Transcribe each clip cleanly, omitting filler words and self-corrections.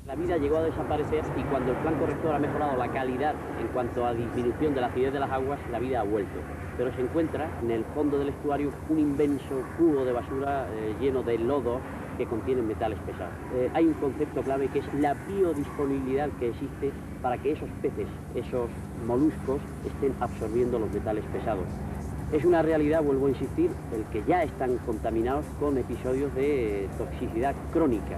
La vida llegó a desaparecer y cuando el plan corrector ha mejorado la calidad en cuanto a disminución de la acidez de las aguas, la vida ha vuelto. Pero se encuentra en el fondo del estuario un inmenso cubo de basura lleno de lodo que contienen metales pesados. Hay un concepto clave que es la biodisponibilidad que existe para que esos peces, esos moluscos, estén absorbiendo los metales pesados. Es una realidad, vuelvo a insistir, el que ya están contaminados con episodios de toxicidad crónica,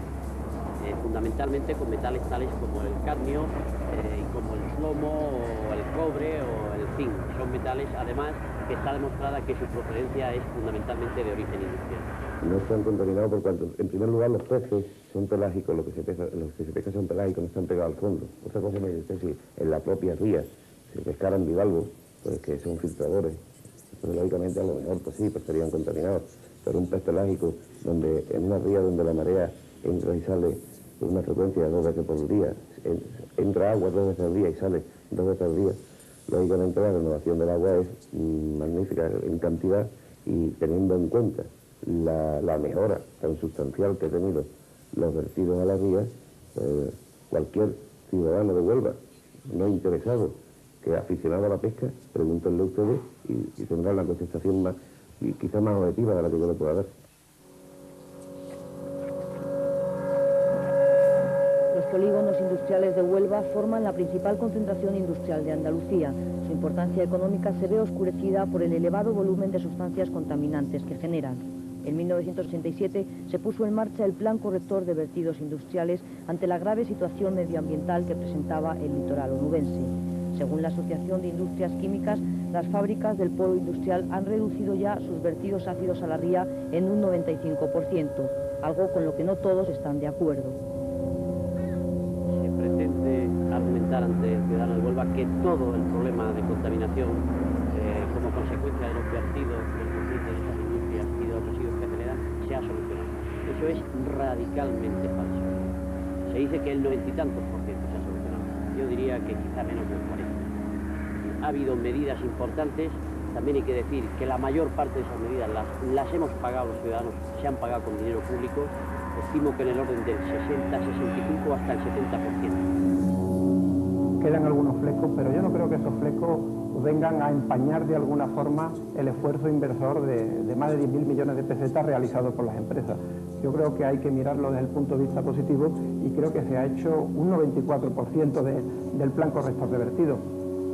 fundamentalmente con metales tales como el cadmio y como el plomo o el cobre o el zinc. Son metales, además, que está demostrada que su procedencia es fundamentalmente de origen industrial. No están contaminados por cuanto, en primer lugar, los peces son pelágicos, los que se pescan son pelágicos, no están pegados al fondo. Otra cosa me dice, si en la propia ría se pescaran bivalvos, pues que son filtradores, pues lógicamente a lo mejor pues sí, pues estarían contaminados. Pero un pez pelágico, donde en una ría donde la marea entra y sale con una frecuencia de 2 veces por día, entra agua 2 veces al día y sale 2 veces al día, lógicamente la renovación del agua es magnífica en cantidad y teniendo en cuenta la mejora tan sustancial que ha tenido los vertidos a la ría, cualquier ciudadano de Huelva no interesado que aficionado a la pesca, pregúntenle a ustedes y tendrán la contestación más, y quizás más objetiva de la que yo le pueda dar. Los polígonos industriales de Huelva forman la principal concentración industrial de Andalucía. Su importancia económica se ve oscurecida por el elevado volumen de sustancias contaminantes que generan. En 1987 se puso en marcha el Plan Corrector de Vertidos Industriales ante la grave situación medioambiental que presentaba el litoral onubense. Según la Asociación de Industrias Químicas, las fábricas del polo industrial han reducido ya sus vertidos ácidos a la ría en un 95%, algo con lo que no todos están de acuerdo. Se pretende argumentar ante el ciudadano de Huelva que todo el problema de contaminación como consecuencia de los vertidos del conflicto de estas industrias y de los residuos que generan se ha solucionado. Eso es radicalmente falso. Se dice que el 90 y tantos % se ha solucionado. Yo diría que quizá menos del 40%. Ha habido medidas importantes, también hay que decir que la mayor parte de esas medidas las hemos pagado los ciudadanos, se han pagado con dinero público, estimo que en el orden del 60, 65 hasta el 70%. Quedan algunos flecos, pero yo no creo que esos flecos vengan a empañar de alguna forma el esfuerzo inversor de más de 10.000 millones de pesetas realizado por las empresas. Yo creo que hay que mirarlo desde el punto de vista positivo y creo que se ha hecho un 94% del plan corrector de vertido.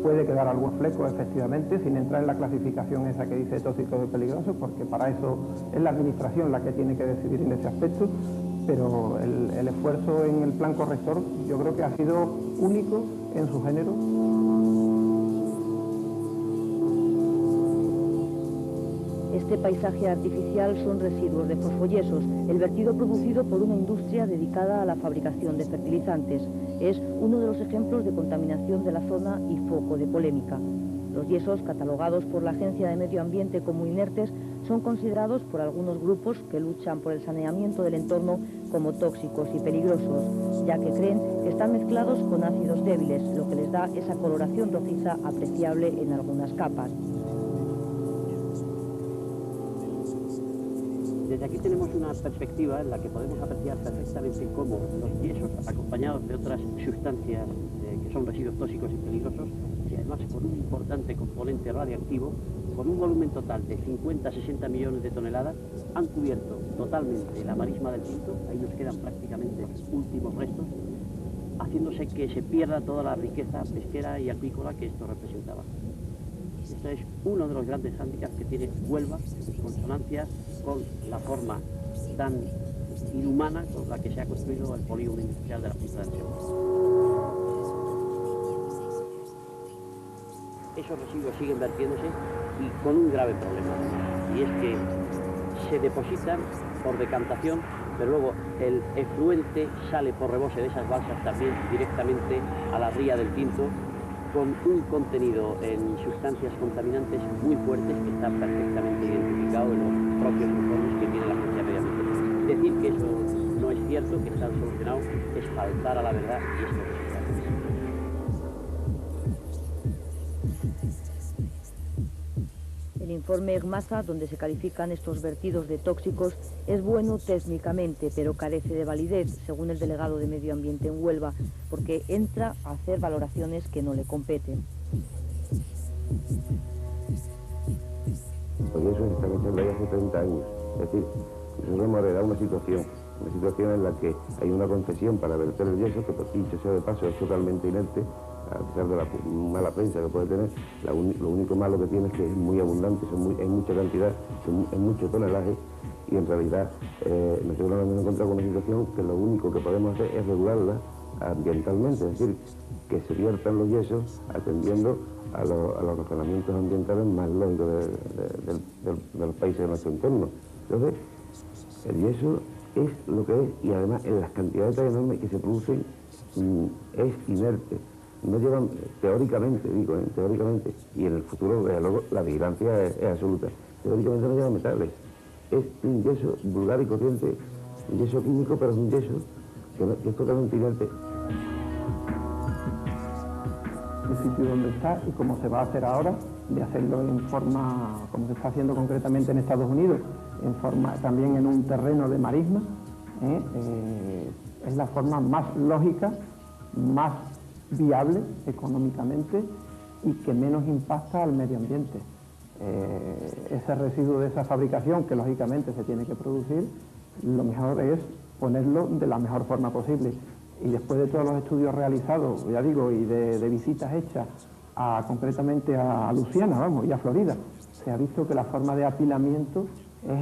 Puede quedar algún fleco, efectivamente, sin entrar en la clasificación esa que dice tóxicos y peligrosos, porque para eso es la administración la que tiene que decidir en ese aspecto, pero el esfuerzo en el plan corrector yo creo que ha sido único en su género. Este paisaje artificial son residuos de fosfoyesos, el vertido producido por una industria dedicada a la fabricación de fertilizantes. Es uno de los ejemplos de contaminación de la zona y foco de polémica. Los yesos, catalogados por la Agencia de Medio Ambiente como inertes, son considerados por algunos grupos que luchan por el saneamiento del entorno como tóxicos y peligrosos, ya que creen que están mezclados con ácidos débiles, lo que les da esa coloración rojiza apreciable en algunas capas. Desde aquí tenemos una perspectiva en la que podemos apreciar perfectamente cómo los yesos, acompañados de otras sustancias que son residuos tóxicos y peligrosos, y además con un importante componente radiactivo, con un volumen total de 50-60 millones de toneladas, han cubierto totalmente la marisma del Tinto. Ahí nos quedan prácticamente los últimos restos, haciéndose que se pierda toda la riqueza pesquera y acuícola que esto representaba. Este es uno de los grandes hándicaps que tiene Huelva, en consonancia con la forma tan inhumana con la que se ha construido el polígono industrial de la Punta del Segura. Esos residuos siguen vertiéndose y con un grave problema, y es que se depositan por decantación, pero luego el efluente sale por rebose de esas balsas también directamente a la ría del Tinto, con un contenido en sustancias contaminantes muy fuertes que están perfectamente identificados en los propios informes que tiene la Agencia de Medio Ambiente. Decir que eso no es cierto, que están solucionados, es faltar a la verdad y es lo que se está haciendo. El informe EGMASA, donde se califican estos vertidos de tóxicos, es bueno técnicamente, pero carece de validez, según el delegado de Medio Ambiente en Huelva, porque entra a hacer valoraciones que no le competen. Pues eso se está haciendo ya hace 30 años. Es decir, nosotros hemos heredado una situación en la que hay una concesión para verter el yeso, que por dicho sea de paso es totalmente inerte, a pesar de la mala prensa que puede tener. Lo único malo que tiene es que es muy abundante, es mucha cantidad, es mucho tonelaje, y en realidad nosotros nos hemos encontrado con una situación que lo único que podemos hacer es regularla ambientalmente, es decir, que se viertan los yesos atendiendo a los razonamientos ambientales más lógicos de los países de nuestro entorno. Entonces, el yeso es lo que es, y además en las cantidades tan enormes que se producen es inerte. No llevan, teóricamente, teóricamente, y en el futuro, luego, la vigilancia es absoluta, teóricamente no llevan metales. Es un yeso vulgar y corriente, un yeso químico, pero es un yeso que es totalmente inerte. El sitio donde está y cómo se va a hacer ahora, de hacerlo en forma, como se está haciendo concretamente en Estados Unidos, en forma también en un terreno de marisma, es la forma más lógica, más viable económicamente y que menos impacta al medio ambiente. Ese residuo de esa fabricación, que lógicamente se tiene que producir, lo mejor es ponerlo de la mejor forma posible. Y después de todos los estudios realizados, ya digo, y de visitas hechas concretamente a Luisiana, y a Florida, se ha visto que la forma de apilamiento es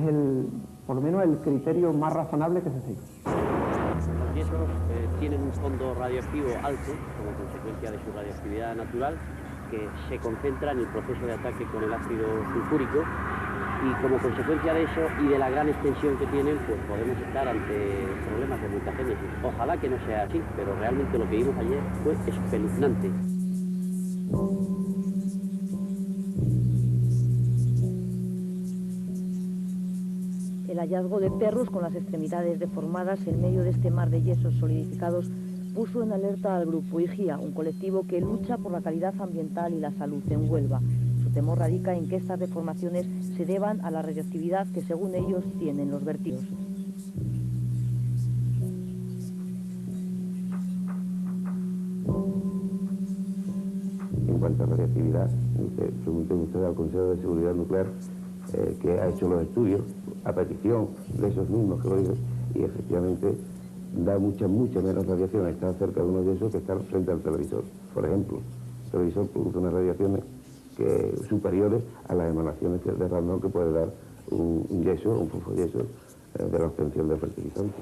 por lo menos el criterio más razonable que se sigue. Los yesos tienen un fondo radioactivo alto como consecuencia de su radioactividad natural, que se concentra en el proceso de ataque con el ácido sulfúrico, y como consecuencia de eso y de la gran extensión que tienen, pues podemos estar ante problemas de mutagénesis. Ojalá que no sea así, pero realmente lo que vimos ayer fue espeluznante. El hallazgo de perros con las extremidades deformadas en medio de este mar de yesos solidificados puso en alerta al Grupo IGIA, un colectivo que lucha por la calidad ambiental y la salud en Huelva. Su temor radica en que estas deformaciones se deban a la radioactividad que, según ellos, tienen los vertidos. En cuanto a radioactividad, pregunten ustedes al Consejo de Seguridad Nuclear, que ha hecho los estudios a petición de esos mismos que lo dicen, y efectivamente da mucha menos radiación a estar cerca de uno de esos que estar frente al televisor. Por ejemplo, el televisor produce unas radiaciones superiores a las emanaciones de radón que puede dar un yeso, un fosfoyeso, de la obtención del fertilizante.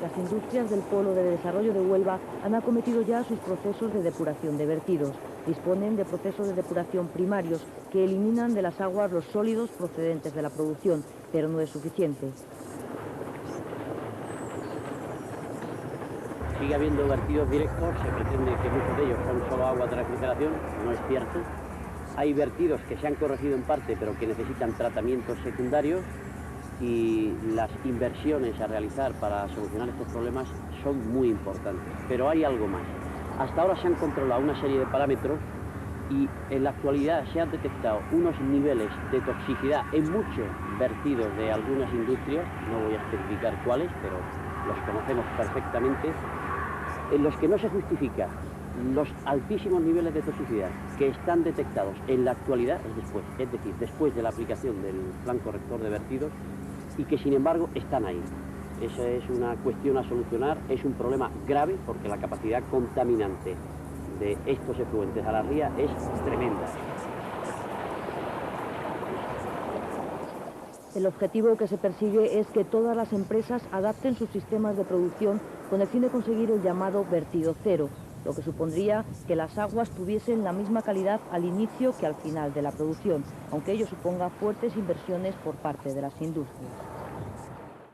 Las industrias del Polo de Desarrollo de Huelva han acometido ya sus procesos de depuración de vertidos. Disponen de procesos de depuración primarios que eliminan de las aguas los sólidos procedentes de la producción, pero no es suficiente. Sigue habiendo vertidos directos, se pretende que muchos de ellos son solo agua de refrigeración, no es cierto. Hay vertidos que se han corregido en parte, pero que necesitan tratamientos secundarios, y las inversiones a realizar para solucionar estos problemas son muy importantes. Pero hay algo más. Hasta ahora se han controlado una serie de parámetros y en la actualidad se han detectado unos niveles de toxicidad en muchos vertidos de algunas industrias, no voy a especificar cuáles, pero los conocemos perfectamente, en los que no se justifica los altísimos niveles de toxicidad que están detectados en la actualidad, es decir, después de la aplicación del plan corrector de vertidos, y que sin embargo están ahí. Esa es una cuestión a solucionar, es un problema grave porque la capacidad contaminante de estos efluentes a la ría es tremenda. El objetivo que se persigue es que todas las empresas adapten sus sistemas de producción con el fin de conseguir el llamado vertido cero, lo que supondría que las aguas tuviesen la misma calidad al inicio que al final de la producción, aunque ello suponga fuertes inversiones por parte de las industrias.